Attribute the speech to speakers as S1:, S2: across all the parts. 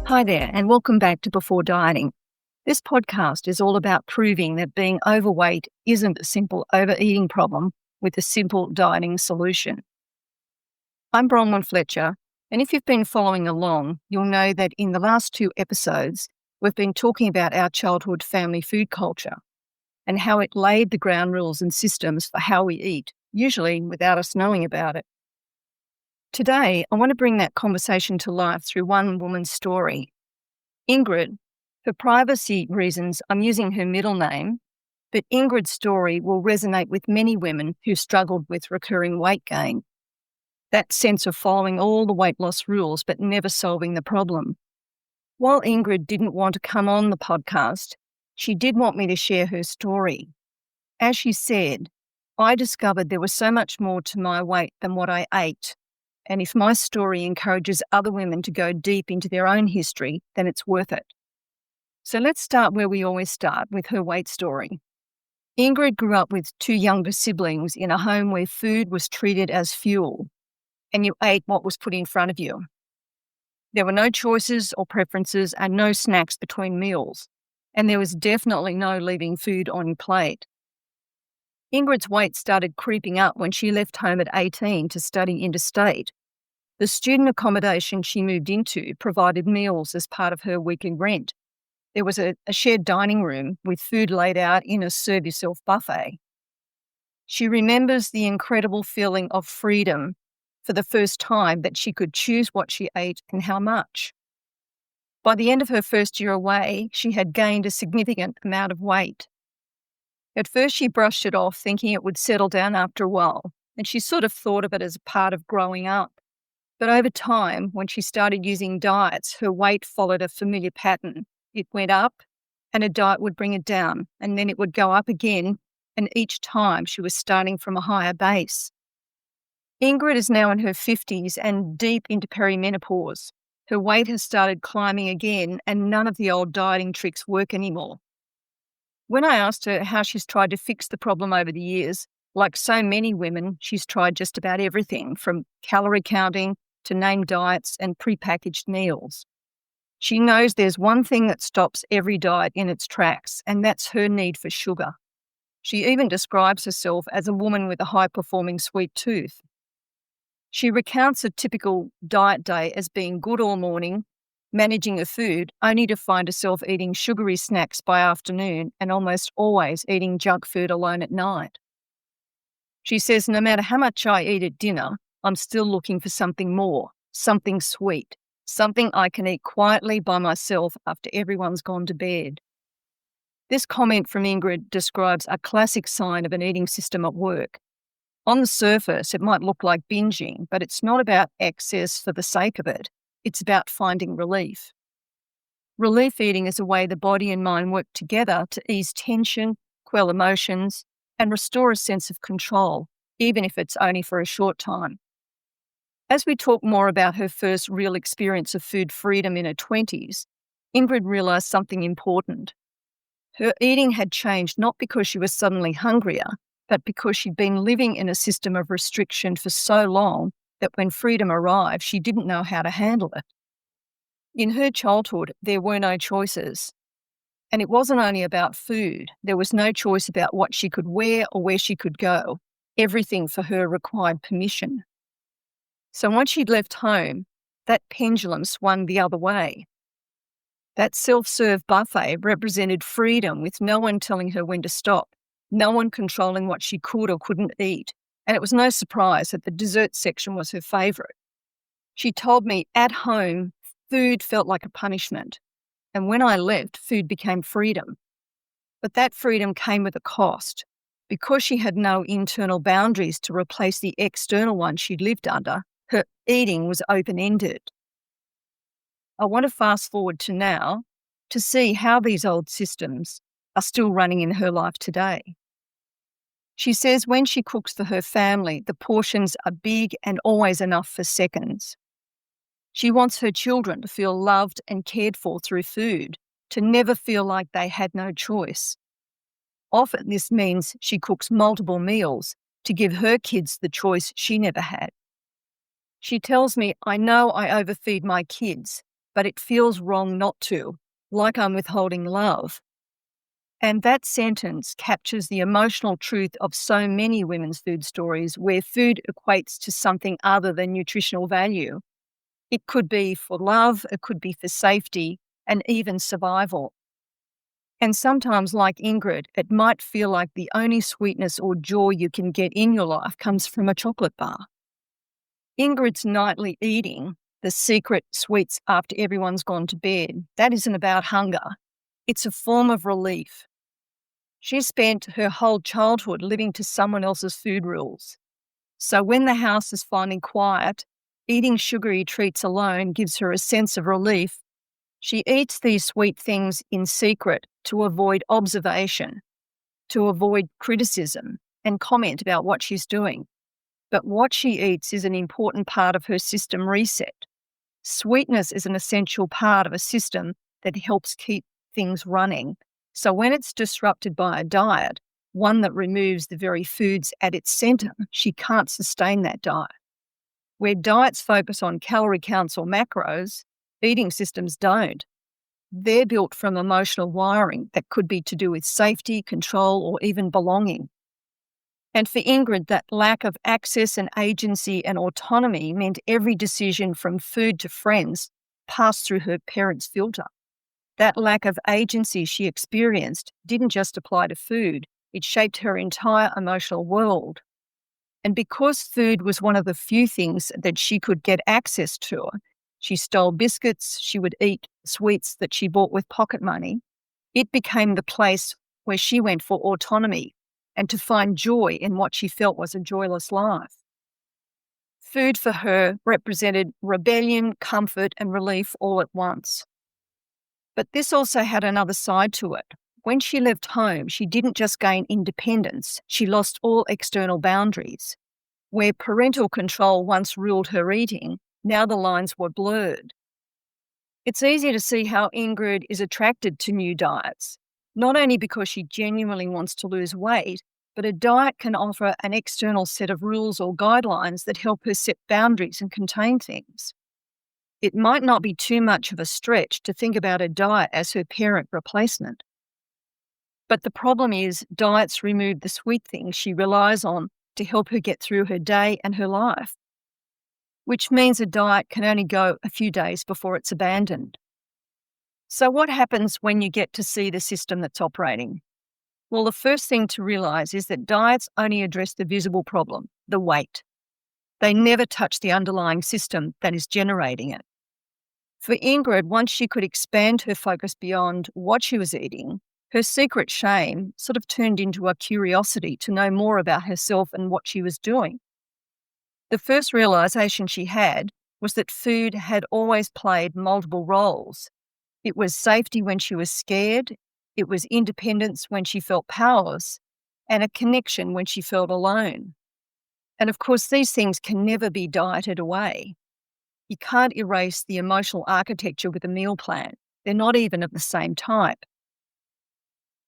S1: Hi there, and welcome back to Before Dieting. This podcast is all about proving that being overweight isn't a simple overeating problem with a simple dieting solution. I'm Bronwyn Fletcher, and if you've been following along, you'll know that in the last two episodes, we've been talking about our childhood family food culture and how it laid the ground rules and systems for how we eat, usually without us knowing about it. Today, I want to bring that conversation to life through one woman's story. Ingrid. For privacy reasons, I'm using her middle name, but Ingrid's story will resonate with many women who struggled with recurring weight gain. That sense of following all the weight loss rules but never solving the problem. While Ingrid didn't want to come on the podcast, she did want me to share her story. As she said, I discovered there was so much more to my weight than what I ate. And if my story encourages other women to go deep into their own history, then it's worth it. So let's start where we always start, with her weight story. Ingrid grew up with two younger siblings in a home where food was treated as fuel, and you ate what was put in front of you. There were no choices or preferences and no snacks between meals, and there was definitely no leaving food on your plate. Ingrid's weight started creeping up when she left home at 18 to study interstate. The student accommodation she moved into provided meals as part of her weekly rent. There was a shared dining room with food laid out in a serve-yourself buffet. She remembers the incredible feeling of freedom for the first time, that she could choose what she ate and how much. By the end of her first year away, she had gained a significant amount of weight. At first, she brushed it off, thinking it would settle down after a while, and she sort of thought of it as a part of growing up. But over time, when she started using diets, her weight followed a familiar pattern. It went up, and a diet would bring it down, and then it would go up again, and each time she was starting from a higher base. Ingrid is now in her 50s and deep into perimenopause. Her weight has started climbing again, and none of the old dieting tricks work anymore. When I asked her how she's tried to fix the problem over the years, like so many women, she's tried just about everything, from calorie counting to named diets and prepackaged meals. She knows there's one thing that stops every diet in its tracks, and that's her need for sugar. She even describes herself as a woman with a high-performing sweet tooth. She recounts a typical diet day as being good all morning, managing her food, only to find herself eating sugary snacks by afternoon and almost always eating junk food alone at night. She says, no matter how much I eat at dinner, I'm still looking for something more, something sweet, something I can eat quietly by myself after everyone's gone to bed. This comment from Ingrid describes a classic sign of an eating system at work. On the surface, it might look like binging, but it's not about excess for the sake of it. It's about finding relief. Relief eating is a way the body and mind work together to ease tension, quell emotions, and restore a sense of control, even if it's only for a short time. As we talk more about her first real experience of food freedom in her 20s, Ingrid realised something important. Her eating had changed not because she was suddenly hungrier, but because she'd been living in a system of restriction for so long that when freedom arrived, she didn't know how to handle it. In her childhood, there were no choices. And it wasn't only about food. There was no choice about what she could wear or where she could go. Everything for her required permission. So once she'd left home, that pendulum swung the other way. That self-serve buffet represented freedom, with no one telling her when to stop, no one controlling what she could or couldn't eat. And it was no surprise that the dessert section was her favourite. She told me at home, food felt like a punishment. And when I left, food became freedom. But that freedom came with a cost. Because she had no internal boundaries to replace the external ones she'd lived under, her eating was open-ended. I want to fast forward to now to see how these old systems are still running in her life today. She says when she cooks for her family, the portions are big and always enough for seconds. She wants her children to feel loved and cared for through food, to never feel like they had no choice. Often this means she cooks multiple meals to give her kids the choice she never had. She tells me, I know I overfeed my kids, but it feels wrong not to, like I'm withholding love. And that sentence captures the emotional truth of so many women's food stories where food equates to something other than nutritional value. It could be for love, it could be for safety, and even survival. And sometimes, like Ingrid, it might feel like the only sweetness or joy you can get in your life comes from a chocolate bar. Ingrid's nightly eating, the secret sweets after everyone's gone to bed, that isn't about hunger. It's a form of relief. She spent her whole childhood living to someone else's food rules. So when the house is finally quiet, eating sugary treats alone gives her a sense of relief. She eats these sweet things in secret to avoid observation, to avoid criticism and comment about what she's doing. But what she eats is an important part of her system reset. Sweetness is an essential part of a system that helps keep things running. So when it's disrupted by a diet, one that removes the very foods at its centre, she can't sustain that diet. Where diets focus on calorie counts or macros, eating systems don't. They're built from emotional wiring that could be to do with safety, control, or even belonging. And for Ingrid, that lack of access and agency and autonomy meant every decision from food to friends passed through her parents' filter. That lack of agency she experienced didn't just apply to food, it shaped her entire emotional world. And because food was one of the few things that she could get access to, she stole biscuits, she would eat sweets that she bought with pocket money. It became the place where she went for autonomy and to find joy in what she felt was a joyless life. Food for her represented rebellion, comfort, and relief all at once. But this also had another side to it. When she left home, she didn't just gain independence, she lost all external boundaries. Where parental control once ruled her eating, now the lines were blurred. It's easy to see how Ingrid is attracted to new diets, not only because she genuinely wants to lose weight, but a diet can offer an external set of rules or guidelines that help her set boundaries and contain things. It might not be too much of a stretch to think about a diet as her parent replacement. But the problem is, diets remove the sweet things she relies on to help her get through her day and her life, which means a diet can only go a few days before it's abandoned. So what happens when you get to see the system that's operating? Well, the first thing to realise is that diets only address the visible problem, the weight. They never touch the underlying system that is generating it. For Ingrid, once she could expand her focus beyond what she was eating, her secret shame sort of turned into a curiosity to know more about herself and what she was doing. The first realisation she had was that food had always played multiple roles. It was safety when she was scared, it was independence when she felt powerless, and a connection when she felt alone. And of course, these things can never be dieted away. You can't erase the emotional architecture with a meal plan. They're not even of the same type.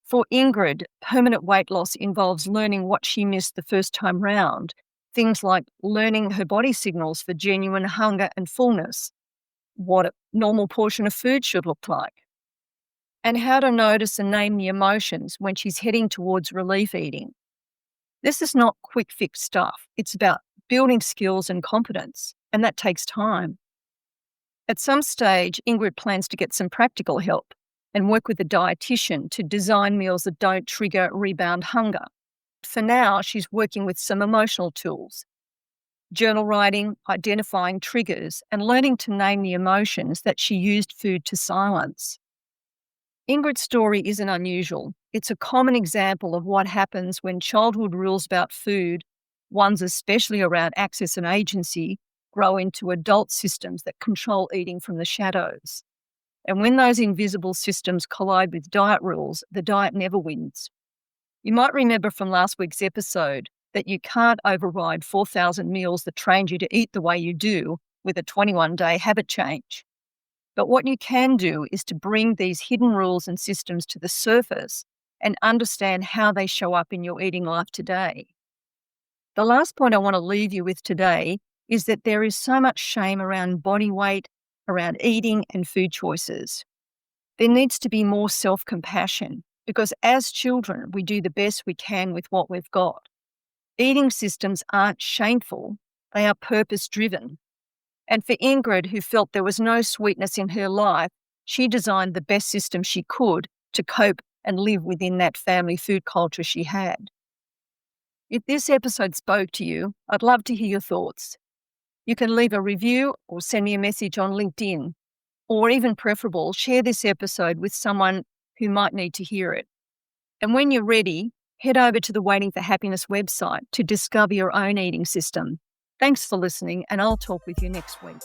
S1: For Ingrid, permanent weight loss involves learning what she missed the first time round, things like learning her body signals for genuine hunger and fullness, what a normal portion of food should look like, and how to notice and name the emotions when she's heading towards relief eating. This is not quick fix stuff. It's about building skills and competence, and that takes time. At some stage, Ingrid plans to get some practical help and work with a dietitian to design meals that don't trigger rebound hunger. For now, she's working with some emotional tools, journal writing, identifying triggers, and learning to name the emotions that she used food to silence. Ingrid's story isn't unusual. It's a common example of what happens when childhood rules about food, ones especially around access and agency, grow into adult systems that control eating from the shadows. And when those invisible systems collide with diet rules, the diet never wins. You might remember from last week's episode that you can't override 4,000 meals that trained you to eat the way you do with a 21-day habit change. But what you can do is to bring these hidden rules and systems to the surface and understand how they show up in your eating life today. The last point I want to leave you with today is that there is so much shame around body weight, around eating and food choices. There needs to be more self-compassion because as children, we do the best we can with what we've got. Eating systems aren't shameful, they are purpose-driven. And for Ingrid, who felt there was no sweetness in her life, she designed the best system she could to cope and live within that family food culture she had. If this episode spoke to you, I'd love to hear your thoughts. You can leave a review or send me a message on LinkedIn, or even preferable, share this episode with someone who might need to hear it. And when you're ready, head over to the Waiting for Happiness website to discover your own eating system. Thanks for listening, and I'll talk with you next week.